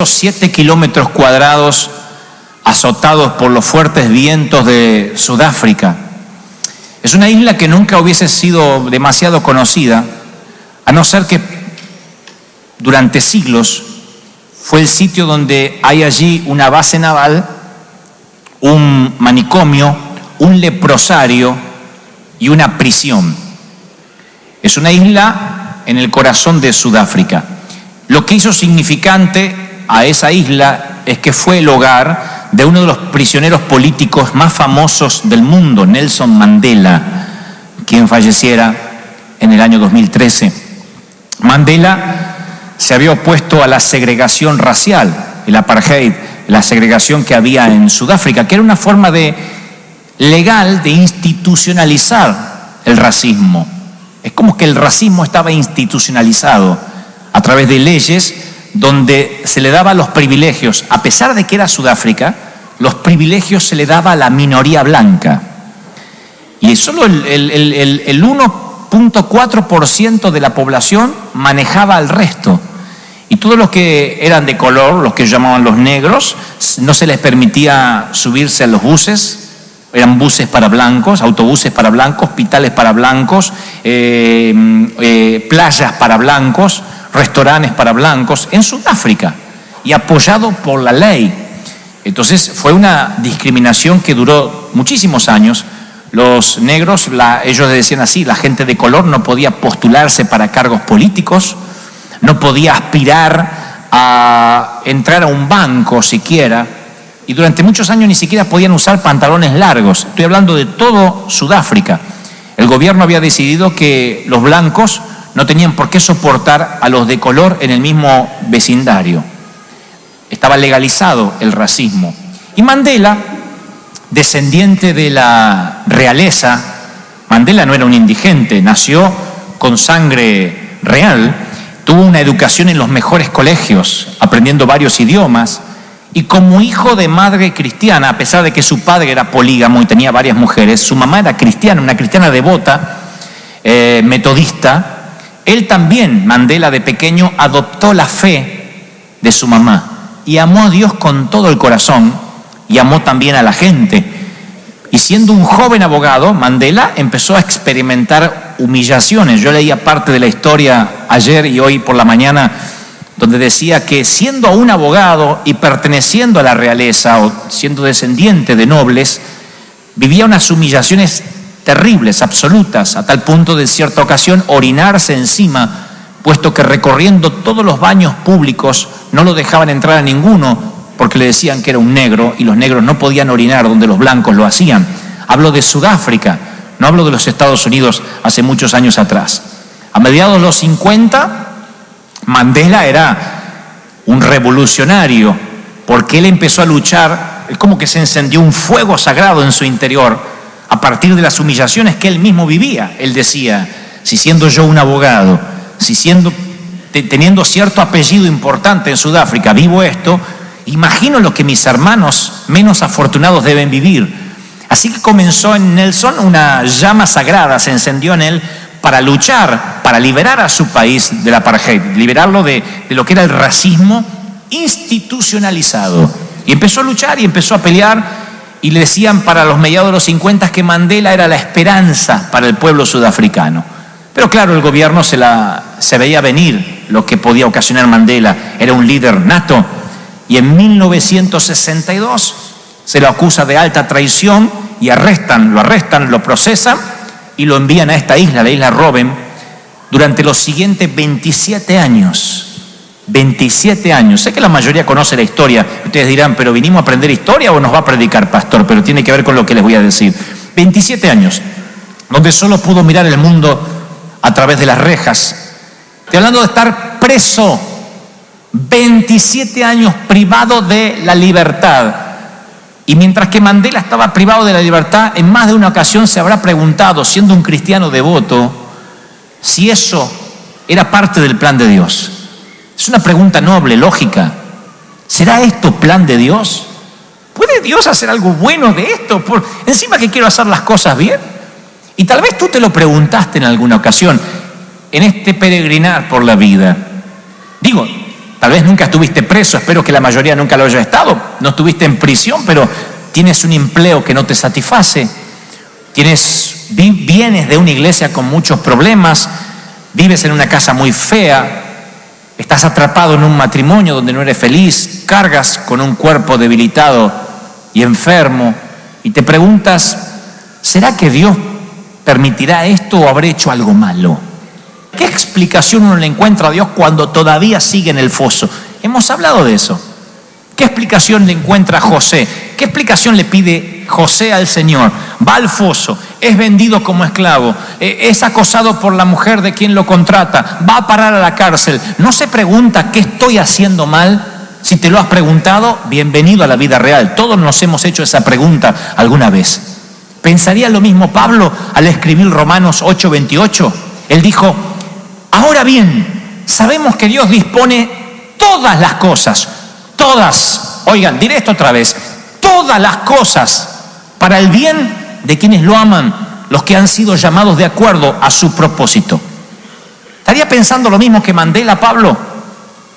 7 kilómetros cuadrados azotados por los fuertes vientos de Sudáfrica. Es una isla que nunca hubiese sido demasiado conocida, a no ser que durante siglos fue el sitio donde hay allí una base naval, un manicomio, un leprosario y una prisión. Es una isla en el corazón de Sudáfrica. Lo que hizo significante a esa isla es que fue el hogar de uno de los prisioneros políticos más famosos del mundo, Nelson Mandela, quien falleciera en el año 2013. Mandela se había opuesto a la segregación racial, el apartheid, la segregación que había en Sudáfrica, que era una forma legal de institucionalizar el racismo. Es como que el racismo estaba institucionalizado a través de leyes donde se le daba los privilegios, a pesar de que era Sudáfrica, los privilegios se le daba a la minoría blanca. Y solo el 1.4% de la población manejaba al resto. Y todos los que eran de color, los que llamaban los negros, no se les permitía subirse a los buses. Eran buses para blancos, autobuses para blancos, hospitales para blancos, playas para blancos, restaurantes para blancos, en Sudáfrica, y apoyado por la ley. Entonces fue una discriminación que duró muchísimos años. Los negros, ellos decían así, la gente de color no podía postularse para cargos políticos, no podía aspirar a entrar a un banco siquiera, y durante muchos años ni siquiera podían usar pantalones largos. Estoy hablando de todo Sudáfrica. El gobierno había decidido que los blancos no tenían por qué soportar a los de color en el mismo vecindario. Estaba legalizado el racismo. Y Mandela, descendiente de la realeza, Mandela no era un indigente, nació con sangre real, tuvo una educación en los mejores colegios, aprendiendo varios idiomas, y como hijo de madre cristiana, a pesar de que su padre era polígamo y tenía varias mujeres, su mamá era cristiana, una cristiana devota, metodista. Él también, Mandela de pequeño, adoptó la fe de su mamá y amó a Dios con todo el corazón y amó también a la gente. Y siendo un joven abogado, Mandela empezó a experimentar humillaciones. Yo leía parte de la historia ayer y hoy por la mañana, donde decía que siendo un abogado y perteneciendo a la realeza o siendo descendiente de nobles, vivía unas humillaciones terribles, absolutas, a tal punto de en cierta ocasión orinarse encima, puesto que recorriendo todos los baños públicos no lo dejaban entrar a ninguno porque le decían que era un negro y los negros no podían orinar donde los blancos lo hacían. Hablo de Sudáfrica, no hablo de los Estados Unidos hace muchos años atrás. A mediados de los 50, Mandela era un revolucionario porque él empezó a luchar, es como que se encendió un fuego sagrado en su interior a partir de las humillaciones que él mismo vivía. Él decía, si siendo yo un abogado, teniendo cierto apellido importante en Sudáfrica, vivo esto, imagino lo que mis hermanos menos afortunados deben vivir. Así que comenzó en Nelson una llama sagrada, se encendió en él para luchar, para liberar a su país del apartheid, liberarlo de lo que era el racismo institucionalizado. Y empezó a luchar y empezó a pelear. Y le decían para los mediados de los 50 que Mandela era la esperanza para el pueblo sudafricano. Pero claro, el gobierno se veía venir lo que podía ocasionar Mandela. Era un líder nato. Y en 1962 se lo acusa de alta traición y lo arrestan, lo procesan y lo envían a esta isla, la isla Robben, durante los siguientes 27 años. 27 años. Sé que la mayoría conoce la historia. Ustedes dirán, ¿pero vinimos a aprender historia o nos va a predicar, pastor? Pero tiene que ver con lo que les voy a decir. 27 años, donde solo pudo mirar el mundo a través de las rejas. Estoy hablando de estar preso. 27 años privado de la libertad. Y mientras que Mandela estaba privado de la libertad, en más de una ocasión se habrá preguntado, siendo un cristiano devoto, si eso era parte del plan de Dios. Es una pregunta noble, lógica. ¿Será esto plan de Dios? ¿Puede Dios hacer algo bueno de esto? Encima que quiero hacer las cosas bien. Y tal vez tú te lo preguntaste en alguna ocasión, en este peregrinar por la vida. Digo, Tal vez nunca estuviste preso, espero que la mayoría nunca lo haya estado. No estuviste en prisión, pero tienes un empleo que no te satisface. Vienes de una iglesia con muchos problemas, vives en una casa muy fea, estás atrapado en un matrimonio donde no eres feliz, cargas con un cuerpo debilitado y enfermo y te preguntas, ¿será que Dios permitirá esto o habré hecho algo malo? ¿Qué explicación uno le encuentra a Dios cuando todavía sigue en el foso? Hemos hablado de eso. ¿Qué explicación le encuentra José? ¿Qué explicación le pide José al Señor? Va al foso, es vendido como esclavo, es acosado por la mujer de quien lo contrata, va a parar a la cárcel. ¿No se pregunta qué estoy haciendo mal? Si te lo has preguntado, bienvenido a la vida real. Todos nos hemos hecho esa pregunta alguna vez. ¿Pensaría lo mismo Pablo al escribir Romanos 8:28? Él dijo, ahora bien, sabemos que Dios dispone todas las cosas, todas, oigan, diré esto otra vez, todas las cosas para el bien de quienes lo aman, los que han sido llamados de acuerdo a su propósito. ¿Estaría pensando lo mismo que Mandela, Pablo?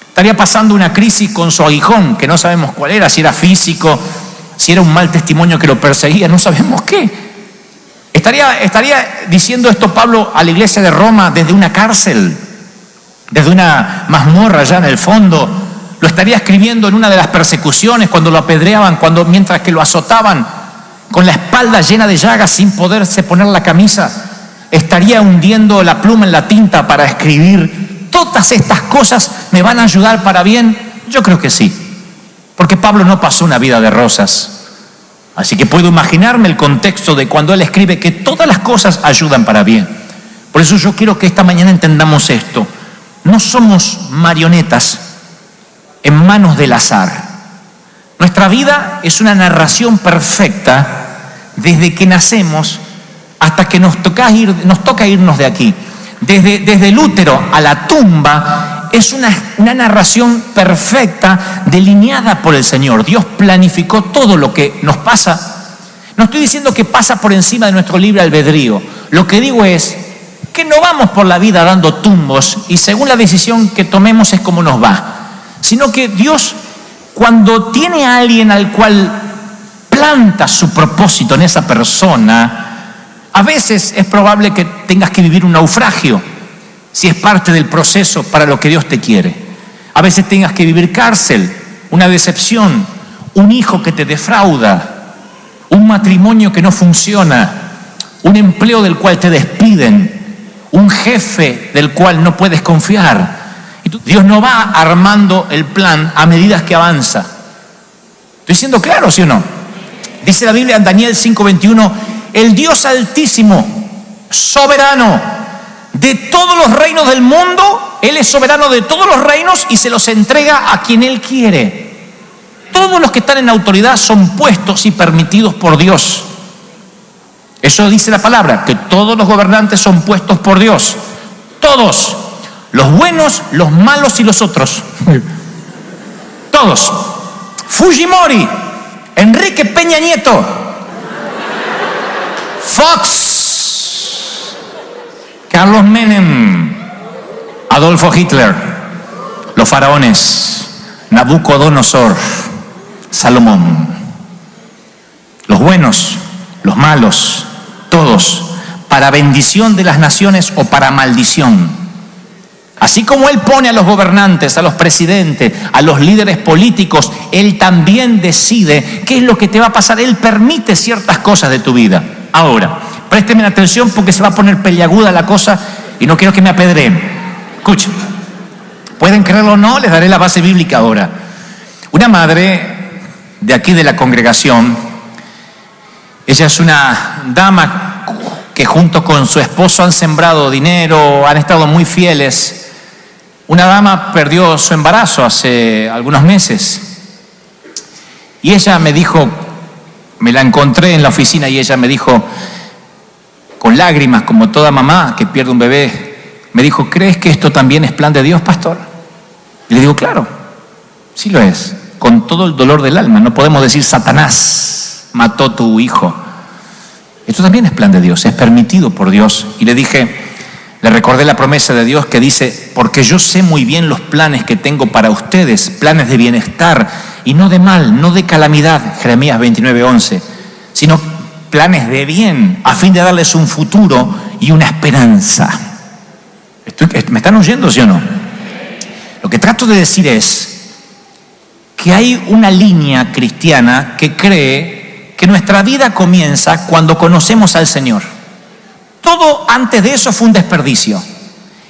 Estaría pasando una crisis con su aguijón, que no sabemos cuál era, si era físico, si era un mal testimonio que lo perseguía, no sabemos qué. Estaría diciendo esto Pablo a la iglesia de Roma desde una cárcel, desde una mazmorra allá en el fondo. Lo estaría escribiendo en una de las persecuciones, cuando lo apedreaban, mientras que lo azotaban, con la espalda llena de llagas sin poderse poner la camisa. Estaría hundiendo la pluma en la tinta para escribir. ¿Todas estas cosas me van a ayudar para bien? Yo creo que sí, porque Pablo no pasó una vida de rosas. Así que puedo imaginarme el contexto de cuando él escribe que todas las cosas ayudan para bien. Por eso yo quiero que esta mañana entendamos esto. No somos marionetas en manos del azar. Nuestra vida es una narración perfecta desde que nacemos hasta que nos toca irnos de aquí. Desde el útero a la tumba es una narración perfecta delineada por el Señor. Dios planificó todo lo que nos pasa. No estoy diciendo que pasa por encima de nuestro libre albedrío. Lo que digo es que no vamos por la vida dando tumbos y según la decisión que tomemos es como nos va. Sino que Dios, cuando tiene a alguien al cual planta su propósito en esa persona, a veces es probable que tengas que vivir un naufragio, si es parte del proceso para lo que Dios te quiere. A veces tengas que vivir cárcel, una decepción, un hijo que te defrauda, un matrimonio que no funciona, un empleo del cual te despiden, un jefe del cual no puedes confiar. Dios no va armando el plan a medida que avanza. ¿Estoy siendo claro, sí o no? Dice la Biblia en Daniel 5:21, el Dios altísimo, soberano de todos los reinos del mundo, Él es soberano de todos los reinos y se los entrega a quien Él quiere. Todos los que están en autoridad son puestos y permitidos por Dios. Eso dice la palabra, que todos los gobernantes son puestos por Dios. Todos. Los buenos, los malos y los otros. Todos. Fujimori, Enrique Peña Nieto, Fox, Carlos Menem, Adolfo Hitler, los faraones, Nabucodonosor, Salomón. Los buenos, los malos, todos, para bendición de las naciones o para maldición. Así como Él pone a los gobernantes, a los presidentes, a los líderes políticos, Él también decide qué es lo que te va a pasar. Él permite ciertas cosas de tu vida. Ahora, présteme atención porque se va a poner peliaguda la cosa y no quiero que me apedreen. Escuchen, pueden creerlo o no, les daré la base bíblica ahora. Una madre de aquí de la congregación, ella es una dama que junto con su esposo han sembrado dinero, han estado muy fieles. Una dama perdió su embarazo hace algunos meses y ella me dijo, me la encontré en la oficina y ella me dijo, con lágrimas, como toda mamá que pierde un bebé, me dijo, ¿crees que esto también es plan de Dios, pastor? Y le digo, claro, sí lo es, con todo el dolor del alma. No podemos decir, Satanás mató tu hijo. Esto también es plan de Dios, es permitido por Dios. Y le dije, Le recordé la promesa de Dios que dice, porque yo sé muy bien los planes que tengo para ustedes, planes de bienestar y no de mal, no de calamidad, Jeremías 29:11, sino planes de bien, a fin de darles un futuro y una esperanza. ¿Me están oyendo, sí o no? Lo que trato de decir es que hay una línea cristiana que cree que nuestra vida comienza cuando conocemos al Señor. Todo antes de eso fue un desperdicio.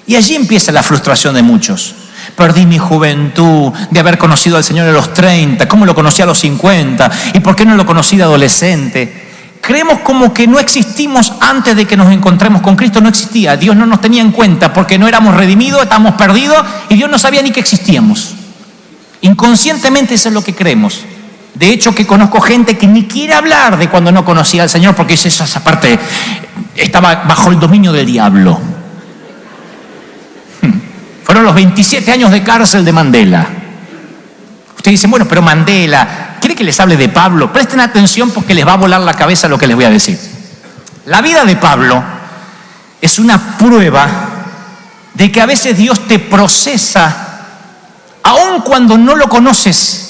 Y allí empieza la frustración de muchos. Perdí mi juventud de haber conocido al Señor a los 30, ¿cómo lo conocí a los 50? ¿Y por qué no lo conocí de adolescente? Creemos como que no existimos antes de que nos encontremos con Cristo, no existía. Dios no nos tenía en cuenta porque no éramos redimidos, estábamos perdidos y Dios no sabía ni que existíamos. Inconscientemente eso es lo que creemos. De hecho, que conozco gente que ni quiere hablar de cuando no conocía al Señor porque dice, esa parte estaba bajo el dominio del diablo. Fueron los 27 años de cárcel de Mandela. Ustedes dicen, bueno, pero Mandela, ¿quiere que les hable de Pablo? Presten atención porque les va a volar la cabeza lo que les voy a decir. La vida de Pablo es una prueba de que a veces Dios te procesa aun cuando no lo conoces,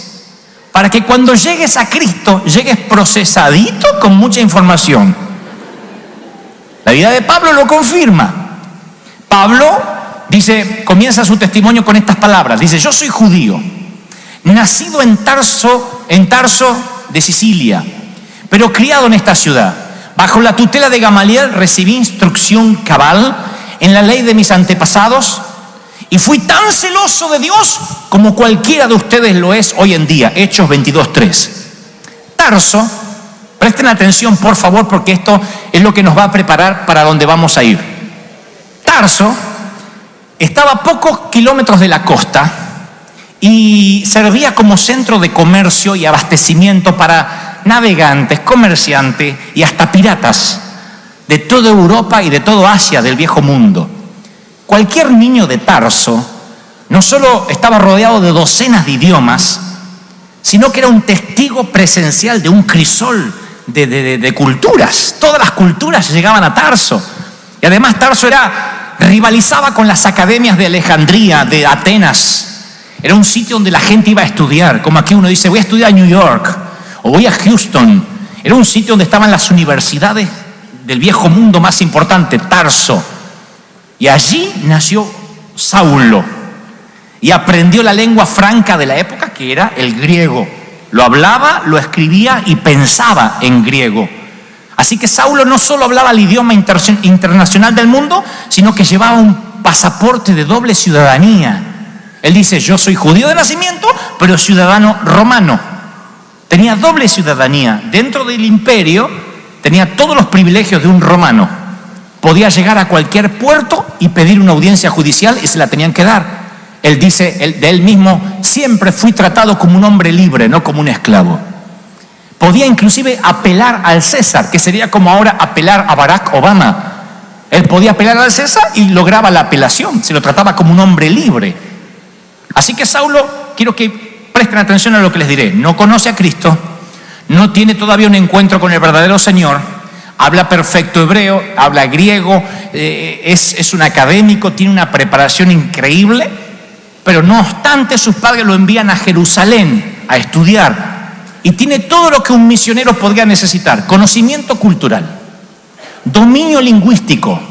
para que cuando llegues a Cristo, llegues procesadito con mucha información. La vida de Pablo lo confirma. Pablo dice, comienza su testimonio con estas palabras. Dice, yo soy judío, nacido en Tarso de Sicilia, pero criado en esta ciudad. Bajo la tutela de Gamaliel recibí instrucción cabal en la ley de mis antepasados y fui tan celoso de Dios como cualquiera de ustedes lo es hoy en día. Hechos 22:3. Tarso, presten atención por favor porque esto es lo que nos va a preparar para donde vamos a ir. Tarso estaba a pocos kilómetros de la costa y servía como centro de comercio y abastecimiento para navegantes, comerciantes y hasta piratas de toda Europa y de toda Asia del viejo mundo. Cualquier niño de Tarso no solo estaba rodeado de docenas de idiomas, sino que era un testigo presencial de un crisol de culturas. Todas las culturas llegaban a Tarso. Y además Tarso rivalizaba con las academias de Alejandría, de Atenas. Era un sitio donde la gente iba a estudiar. Como aquí uno dice, voy a estudiar a New York o voy a Houston. Era un sitio donde estaban las universidades del viejo mundo más importante, Tarso. Y allí nació Saulo y aprendió la lengua franca de la época, que era el griego. Lo hablaba, lo escribía y pensaba en griego. Así que Saulo no solo hablaba el idioma internacional del mundo, sino que llevaba un pasaporte de doble ciudadanía. Él dice, yo soy judío de nacimiento, pero ciudadano romano. Tenía doble ciudadanía. Dentro del imperio tenía todos los privilegios de un romano. Podía llegar a cualquier puerto y pedir una audiencia judicial y se la tenían que dar. Él dice de él mismo, siempre fui tratado como un hombre libre, no como un esclavo. Podía inclusive apelar al César, que sería como ahora apelar a Barack Obama. Él podía apelar al César y lograba la apelación, se lo trataba como un hombre libre. Así que Saulo, quiero que presten atención a lo que les diré. No conoce a Cristo, no tiene todavía un encuentro con el verdadero Señor. Habla perfecto hebreo, habla griego, es un académico, tiene una preparación increíble, pero no obstante sus padres lo envían a Jerusalén a estudiar y tiene todo lo que un misionero podría necesitar: conocimiento cultural, dominio lingüístico,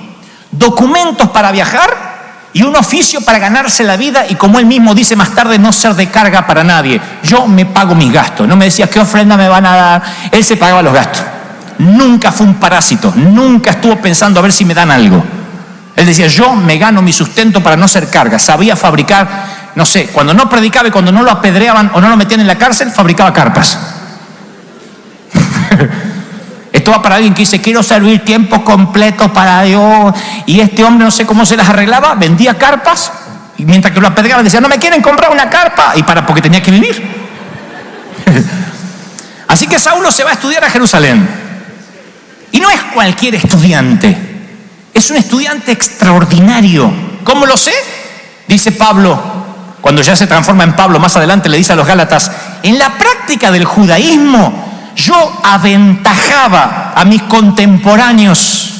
documentos para viajar y un oficio para ganarse la vida y, como él mismo dice más tarde, no ser de carga para nadie. Yo me pago mis gastos, no me decía qué ofrenda me van a dar, él se pagaba los gastos. Nunca fue un parásito, nunca estuvo pensando a ver si me dan algo. Él decía, yo me gano mi sustento para no ser carga. Sabía fabricar, no sé, cuando no predicaba y cuando no lo apedreaban o no lo metían en la cárcel, fabricaba carpas. Esto va para alguien que dice, quiero servir tiempo completo para Dios. Y este hombre no sé cómo se las arreglaba, vendía carpas y mientras que lo apedreaban decía, no me quieren comprar una carpa, y porque tenía que vivir. Así que Saulo se va a estudiar a Jerusalén. Y no es cualquier estudiante, es un estudiante extraordinario. ¿Cómo lo sé? Dice Pablo, cuando ya se transforma en Pablo, más adelante le dice a los Gálatas, en la práctica del judaísmo yo aventajaba a mis contemporáneos.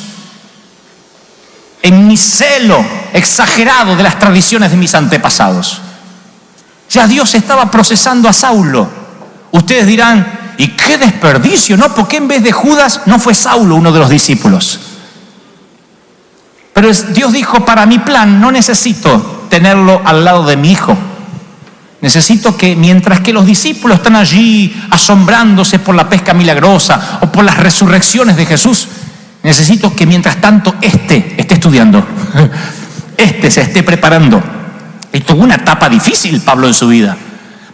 en mi celo exagerado de las tradiciones de mis antepasados. Ya Dios estaba procesando a Saulo. Ustedes dirán, ¿y qué desperdicio? ¿No? ¿Por qué en vez de Judas no fue Saulo uno de los discípulos? Pero Dios dijo, para mi plan no necesito tenerlo al lado de mi hijo. Necesito que mientras que los discípulos están allí asombrándose por la pesca milagrosa o por las resurrecciones de Jesús, necesito que mientras tanto esté estudiando, se esté preparando. Y tuvo una etapa difícil Pablo en su vida.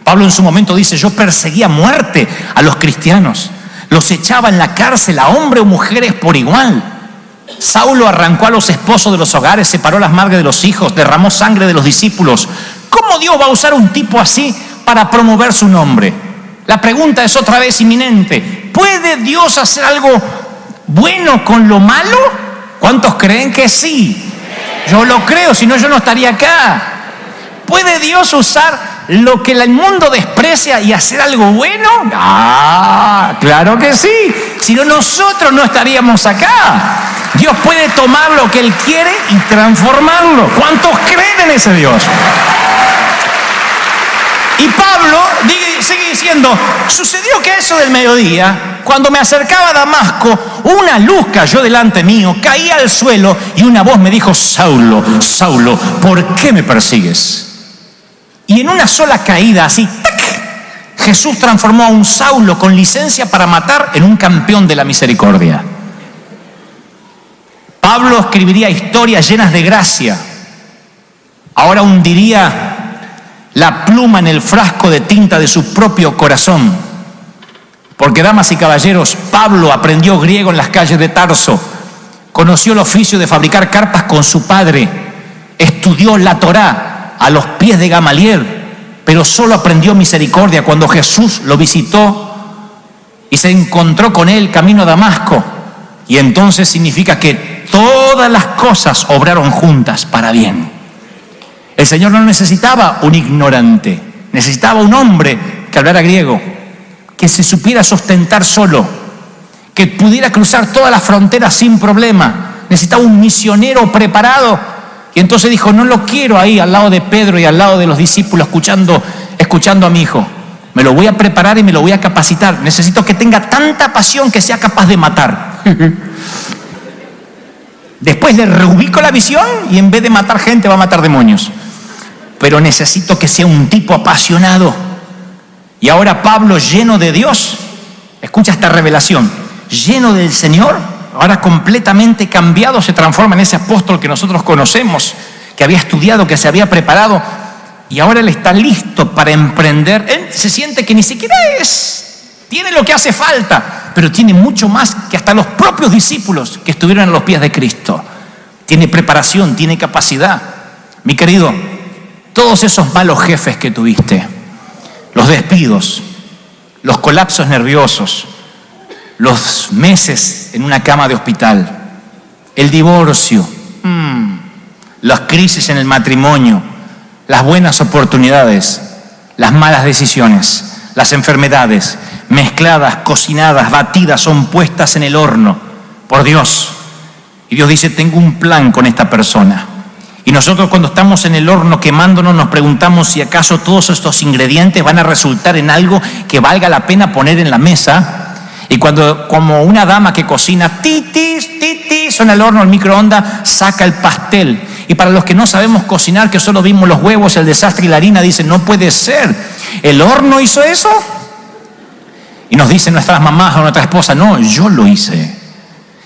Pablo en su momento dice, yo perseguía a muerte a los cristianos, los echaba en la cárcel a hombres o mujeres por igual. Saulo arrancó a los esposos de los hogares, separó las madres de los hijos, derramó sangre de los discípulos. ¿Cómo Dios va a usar un tipo así para promover su nombre? La pregunta es otra vez inminente. ¿Puede Dios hacer algo bueno con lo malo? ¿Cuántos creen que sí? Yo lo creo, si no yo no estaría acá. ¿Puede Dios usar lo que el mundo desprecia y hacer algo bueno? Ah, claro que sí. Si no, nosotros no estaríamos acá. Dios puede tomar lo que Él quiere y transformarlo. ¿Cuántos creen en ese Dios? Y Pablo sigue diciendo, sucedió que a eso del mediodía, cuando me acercaba a Damasco, una luz cayó delante mío, caí al suelo y una voz me dijo, Saulo, Saulo, ¿por qué me persigues? Y en una sola caída, así, ¡tac!, Jesús transformó a un Saulo con licencia para matar en un campeón de la misericordia. Pablo escribiría historias llenas de gracia. Ahora hundiría la pluma en el frasco de tinta de su propio corazón. Porque, damas y caballeros, Pablo aprendió griego en las calles de Tarso, conoció el oficio de fabricar carpas con su padre, estudió la Torá a los pies de Gamaliel, pero solo aprendió misericordia cuando Jesús lo visitó y se encontró con él camino a Damasco. Y entonces significa que todas las cosas obraron juntas para bien. El Señor no necesitaba un ignorante, necesitaba un hombre que hablara griego, que se supiera sustentar solo, que pudiera cruzar todas las fronteras sin problema. Necesitaba un misionero preparado. Y entonces dijo, no lo quiero ahí al lado de Pedro y al lado de los discípulos escuchando a mi hijo. Me lo voy a preparar y me lo voy a capacitar. Necesito que tenga tanta pasión que sea capaz de matar. Después le reubico la visión y en vez de matar gente va a matar demonios. Pero necesito que sea un tipo apasionado. Y ahora Pablo, lleno de Dios, escucha esta revelación, lleno del Señor, ahora completamente cambiado, se transforma en ese apóstol que nosotros conocemos, que había estudiado, que se había preparado, y ahora él está listo para emprender. Él se siente que ni siquiera tiene lo que hace falta, pero tiene mucho más que hasta los propios discípulos que estuvieron a los pies de Cristo. Tiene preparación, tiene capacidad. Mi querido, todos esos malos jefes que tuviste, los despidos, los colapsos nerviosos, los meses en una cama de hospital, el divorcio, las crisis en el matrimonio, las buenas oportunidades, las malas decisiones, las enfermedades, mezcladas, cocinadas, batidas, son puestas en el horno por Dios. Y Dios dice, tengo un plan con esta persona. Y nosotros cuando estamos en el horno quemándonos nos preguntamos si acaso todos estos ingredientes van a resultar en algo que valga la pena poner en la mesa. Y cuando, como una dama que cocina, titis, suena el horno, el microondas, saca el pastel. Y para los que no sabemos cocinar, que solo vimos los huevos, el desastre y la harina, dicen, no puede ser, ¿el horno hizo eso? Y nos dicen nuestras mamás o nuestra esposa, no, yo lo hice.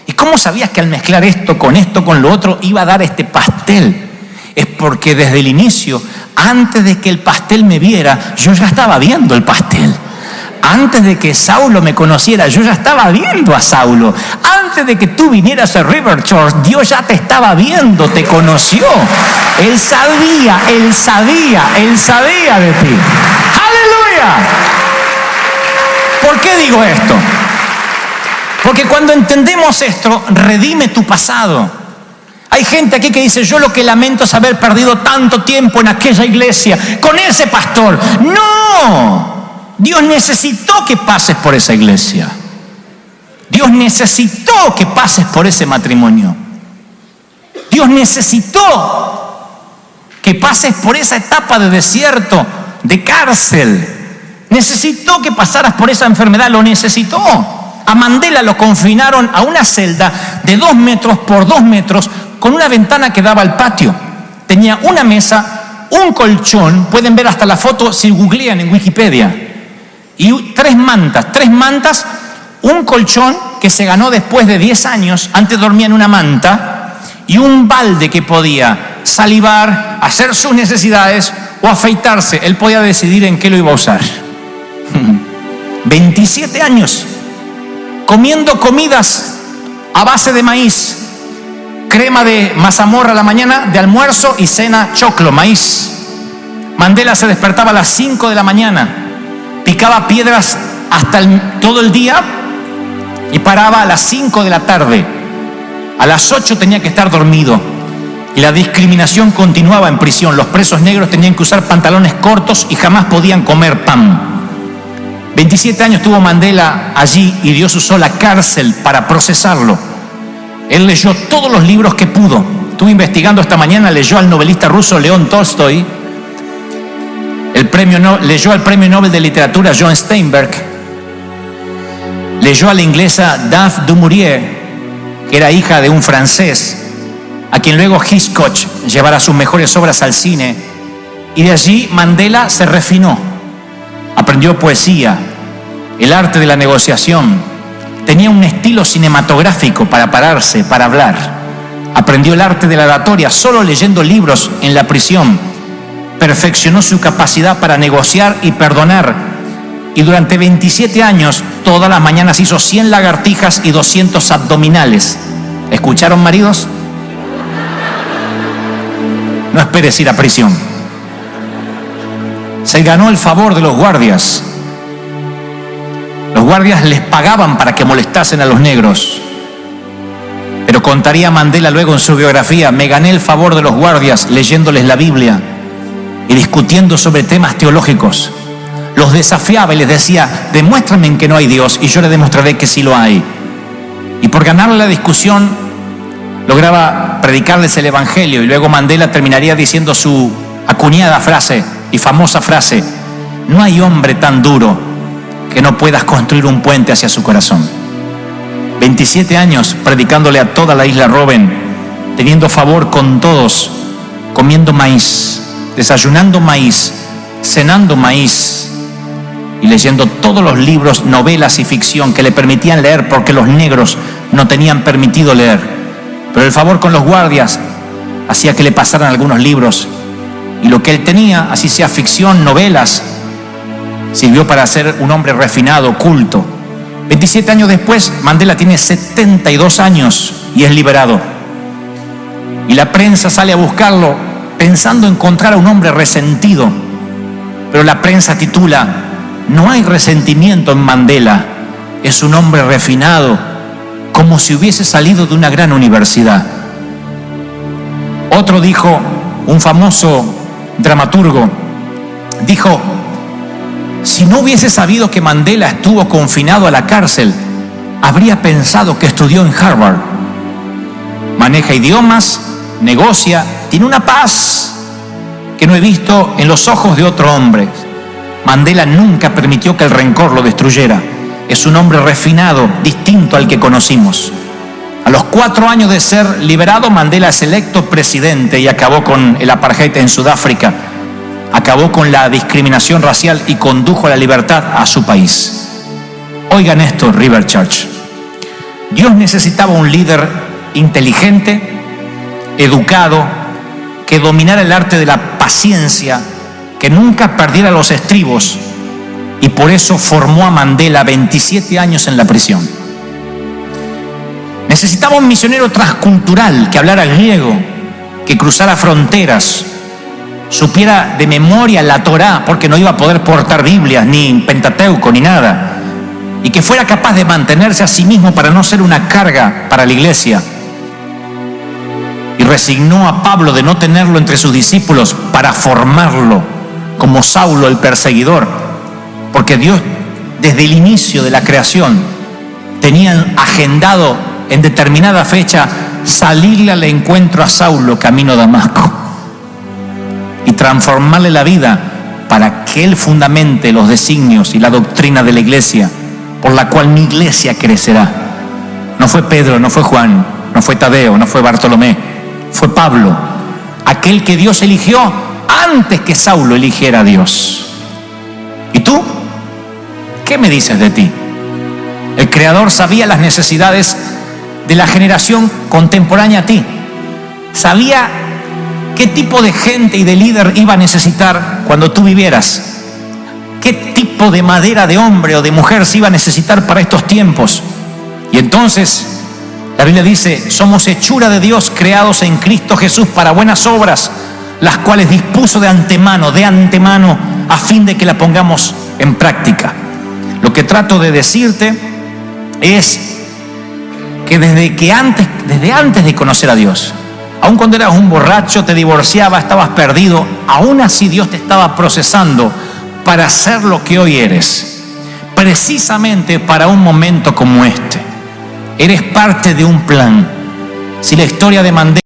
¿Y cómo sabías que al mezclar esto, con lo otro, iba a dar este pastel? Es porque desde el inicio, antes de que el pastel me viera, yo ya estaba viendo el pastel. Antes de que Saulo me conociera, yo ya estaba viendo a Saulo. Antes de que tú vinieras a River Church, Dios ya te estaba viendo, te conoció. Él sabía de ti. ¡Aleluya! ¿Por qué digo esto? Porque cuando entendemos esto, redime tu pasado. Hay gente aquí que dice, yo lo que lamento es haber perdido tanto tiempo en aquella iglesia, con ese pastor. ¡No! Dios necesitó que pases por esa iglesia. Dios necesitó que pases por ese matrimonio. Dios necesitó que pases por esa etapa de desierto, de cárcel. Necesitó que pasaras por esa enfermedad, lo necesitó. A Mandela lo confinaron a una celda de 2 metros por 2 metros con una ventana que daba al patio. Tenía una mesa, un colchón, pueden ver hasta la foto si googlean en Wikipedia, y 3 mantas, un colchón que se ganó después de 10 años, antes dormía en una manta, y un balde que podía salivar, hacer sus necesidades o afeitarse. Él podía decidir en qué lo iba a usar. 27 años comiendo comidas a base de maíz, crema de mazamorra a la mañana, de almuerzo y cena choclo, maíz. Mandela se despertaba a las 5 de la mañana, picaba piedras hasta todo el día y paraba a las 5 de la tarde. A las 8 tenía que estar dormido. Y la discriminación continuaba en prisión. Los presos negros tenían que usar pantalones cortos y jamás podían comer pan. 27 años tuvo Mandela allí y Dios usó la cárcel para procesarlo. Él leyó todos los libros que pudo. Estuve investigando esta mañana, leyó al novelista ruso León Tolstoy, leyó al premio Nobel de Literatura John Steinbeck, leyó a la inglesa Daphne du Maurier, que era hija de un francés, a quien luego Hitchcock llevara sus mejores obras al cine, y de allí Mandela se refinó, aprendió poesía, el arte de la negociación, tenía un estilo cinematográfico para pararse, para hablar, aprendió el arte de la oratoria solo leyendo libros en la prisión, perfeccionó su capacidad para negociar y perdonar, y durante 27 años todas las mañanas hizo 100 lagartijas y 200 abdominales. ¿Escucharon, maridos? No esperes ir a prisión. Se ganó el favor de los guardias. Los guardias les pagaban para que molestasen a los negros. Pero contaría Mandela luego en su biografía: me gané el favor de los guardias leyéndoles la Biblia y discutiendo sobre temas teológicos. Los desafiaba y les decía: demuéstrame en que no hay Dios y yo le demostraré que sí lo hay. Y por ganarle la discusión lograba predicarles el evangelio, y luego Mandela terminaría diciendo su acuñada frase y famosa frase: no hay hombre tan duro que no puedas construir un puente hacia su corazón. 27 años predicándole a toda la isla Robben, teniendo favor con todos, comiendo maíz, desayunando maíz, cenando maíz y leyendo todos los libros, novelas y ficción que le permitían leer porque los negros no tenían permitido leer. Pero el favor con los guardias hacía que le pasaran algunos libros, y lo que él tenía, así sea ficción, novelas, sirvió para ser un hombre refinado, culto. 27 años después, Mandela tiene 72 años y es liberado. Y la prensa sale a buscarlo pensando encontrar a un hombre resentido. Pero la prensa titula: no hay resentimiento en Mandela, es un hombre refinado, como si hubiese salido de una gran universidad. Otro dijo, un famoso dramaturgo, dijo: si no hubiese sabido que Mandela estuvo confinado a la cárcel, habría pensado que estudió en Harvard. Maneja idiomas, negocia, tiene una paz que no he visto en los ojos de otro hombre. Mandela nunca permitió que el rencor lo destruyera. Es un hombre refinado, distinto al que conocimos. A los 4 años de ser liberado, Mandela es electo presidente y acabó con el apartheid en Sudáfrica. Acabó con la discriminación racial y condujo a la libertad a su país. Oigan esto, River Church. Dios necesitaba un líder inteligente, educado, que dominara el arte de la paciencia, que nunca perdiera los estribos, y por eso formó a Mandela 27 años en la prisión. Necesitaba un misionero transcultural que hablara griego, que cruzara fronteras, supiera de memoria la Torá, porque no iba a poder portar Biblias, ni Pentateuco, ni nada, y que fuera capaz de mantenerse a sí mismo para no ser una carga para la iglesia. Y resignó a Pablo de no tenerlo entre sus discípulos para formarlo como Saulo el perseguidor, porque Dios desde el inicio de la creación tenía agendado en determinada fecha salirle al encuentro a Saulo camino a Damasco y transformarle la vida para que él fundamente los designios y la doctrina de la iglesia, por la cual mi iglesia crecerá. No fue Pedro, no fue Juan, no fue Tadeo, no fue Bartolomé, fue Pablo, aquel que Dios eligió antes que Saulo eligiera a Dios. ¿Y tú? ¿Qué me dices de ti? El Creador sabía las necesidades de la generación contemporánea a ti. Sabía qué tipo de gente y de líder iba a necesitar cuando tú vivieras. Qué tipo de madera de hombre o de mujer se iba a necesitar para estos tiempos. Y entonces, la Biblia dice, somos hechura de Dios, creados en Cristo Jesús para buenas obras, las cuales dispuso de antemano, a fin de que la pongamos en práctica. Lo que trato de decirte es que desde antes de conocer a Dios, aun cuando eras un borracho, te divorciabas, estabas perdido, aún así Dios te estaba procesando para ser lo que hoy eres, precisamente para un momento como este. Eres parte de un plan. Si la historia de Mandela